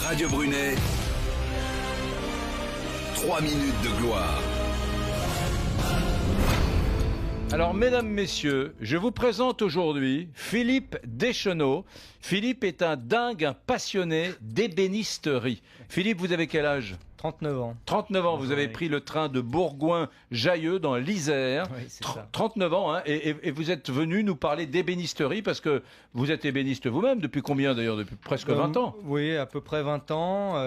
Radio Brunet, 3 minutes de gloire. Alors, mesdames, messieurs, je vous présente aujourd'hui Philippe Deschenaux. Philippe est un dingue, un passionné d'ébénisterie. Philippe, vous avez quel âge ? 39 ans. 39 ans, vous avez pris le train de Bourgoin-Jallieu dans l'Isère. Oui, c'est ça. 39 ans, hein, et vous êtes venu nous parler d'ébénisterie parce que vous êtes ébéniste vous-même. Depuis combien d'ailleurs ? Depuis presque 20 ans. Oui, à peu près 20 ans.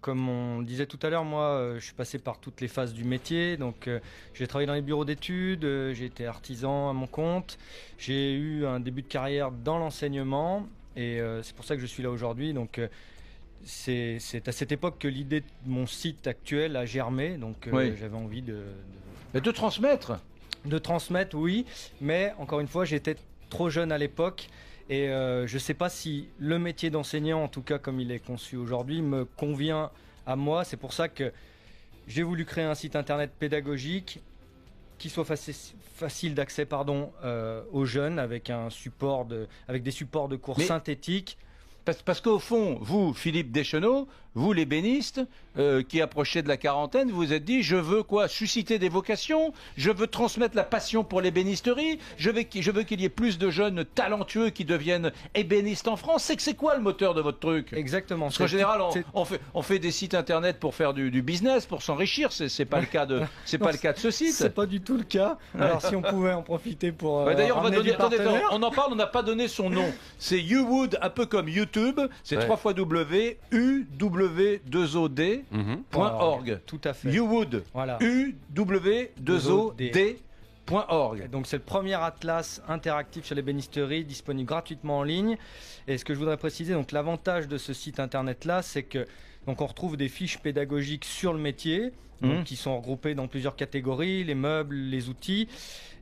Comme on disait tout à l'heure, moi, je suis passé par toutes les phases du métier. Donc, j'ai travaillé dans les bureaux d'études, j'ai été artisan à mon compte. J'ai eu un début de carrière dans l'enseignement et c'est pour ça que je suis là aujourd'hui. Donc, c'est à cette époque que l'idée de mon site actuel a germé. Donc, Oui. j'avais envie de transmettre. De transmettre, oui, mais encore une fois, j'étais trop jeune à l'époque et je ne sais pas si le métier d'enseignant, en tout cas comme il est conçu aujourd'hui, me convient à moi. C'est pour ça que j'ai voulu créer un site internet pédagogique qui soit facile d'accès aux jeunes avec des supports de cours synthétiques. Parce qu'au fond, vous, Philippe Deschenaux, vous l'ébéniste, qui approchez de la quarantaine, vous vous êtes dit, je veux quoi ? Susciter des vocations, je veux transmettre la passion pour l'ébénisterie, je veux qu'il y ait plus de jeunes talentueux qui deviennent ébénistes en France. C'est quoi le moteur de votre truc ? Exactement. Parce qu'en général, on fait des sites internet pour faire du business, pour s'enrichir. C'est pas le cas de ce site. C'est pas du tout le cas. Alors si on pouvait en profiter pour d'ailleurs, on va donner. attendez, On en parle. On n'a pas donné son nom. C'est YouWood, un peu comme YouTube. C'est www.uw2od.org. Tout à fait. YouWood. Voilà. uw2od.org. Donc c'est le premier atlas interactif sur l'ébénisterie disponible gratuitement en ligne. Et ce que je voudrais préciser, donc l'avantage de ce site internet là, c'est que donc on retrouve des fiches pédagogiques sur le métier, donc, qui sont regroupées dans plusieurs catégories, les meubles, les outils,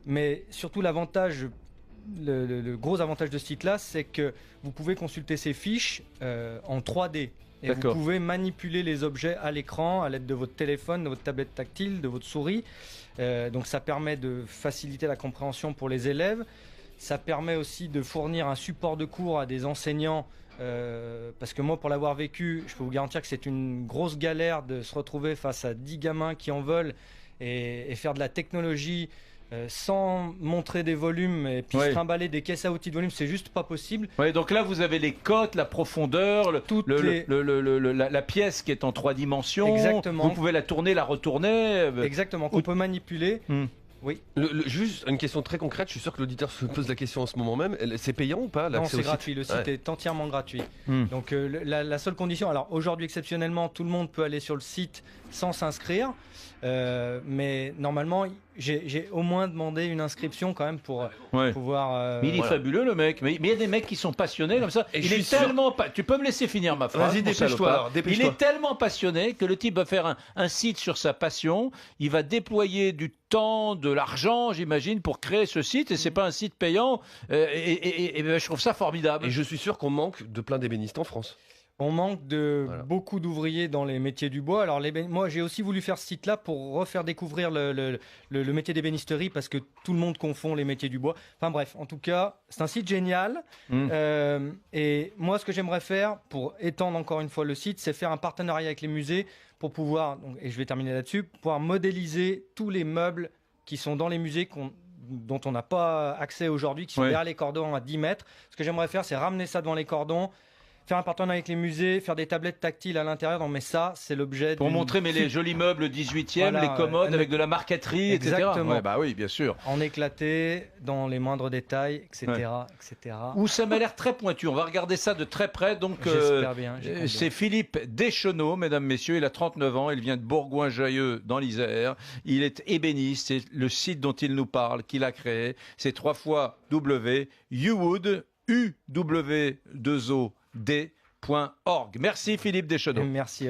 mais surtout l'avantage. Le gros avantage de ce site-là, c'est que vous pouvez consulter ces fiches en 3D. Et vous pouvez manipuler les objets à l'écran à l'aide de votre téléphone, de votre tablette tactile, de votre souris. Donc ça permet de faciliter la compréhension pour les élèves. Ça permet aussi de fournir un support de cours à des enseignants. Parce que moi, pour l'avoir vécu, je peux vous garantir que c'est une grosse galère de se retrouver face à 10 gamins qui en veulent et faire de la technologie sans montrer des volumes et puis se trimballer des caisses à outils de volume, c'est juste pas possible. Oui, donc là vous avez les cotes, la profondeur, la pièce qui est en 3 dimensions. Exactement. Vous pouvez la tourner, la retourner. Exactement, qu'on peut manipuler. Oui. Juste une question très concrète, je suis sûr que l'auditeur se pose la question en ce moment même. C'est payant ou pas ? Non, c'est gratuit. Le site est entièrement gratuit. Donc la seule condition, alors aujourd'hui exceptionnellement, tout le monde peut aller sur le site sans s'inscrire. Mais normalement, j'ai au moins demandé une inscription quand même pour pouvoir. Mais il est fabuleux le mec. Mais il y a des mecs qui sont passionnés comme ça. Tu peux me laisser finir ma phrase ? Vas-y, dépêche-toi. Il est tellement passionné que le type va faire un site sur sa passion. Il va déployer du temps, de l'argent, j'imagine, pour créer ce site. Et c'est pas un site payant. Et je trouve ça formidable. Et je suis sûr qu'on manque de plein d'ébénistes en France. On manque de beaucoup d'ouvriers dans les métiers du bois. Alors moi j'ai aussi voulu faire ce site-là pour refaire découvrir le métier d'ébénisterie parce que tout le monde confond les métiers du bois. Enfin bref, en tout cas, c'est un site génial. Et moi ce que j'aimerais faire pour étendre encore une fois le site, c'est faire un partenariat avec les musées pour pouvoir, et je vais terminer là-dessus, pouvoir modéliser tous les meubles qui sont dans les musées dont on n'a pas accès aujourd'hui, qui sont derrière les cordons à 10 mètres. Ce que j'aimerais faire, c'est ramener ça devant les cordons, faire un partenariat avec les musées, faire des tablettes tactiles à l'intérieur. Non, mais ça, c'est l'objet. Pour montrer les jolis meubles 18e, les commodes avec de la marqueterie, exactement. etc. Bah oui, bien sûr. En éclaté, dans les moindres détails, etc. etc. Où ça m'a l'air très pointu. On va regarder ça de très près. Donc, j'espère bien. C'est Philippe Deschenaux, mesdames, messieurs. Il a 39 ans. Il vient de Bourgoin-Jallieu, dans l'Isère. Il est ébéniste. C'est le site dont il nous parle, qu'il a créé. C'est 3 fois YouWood, uw2od.org. Merci Philippe Deschenaux. Merci.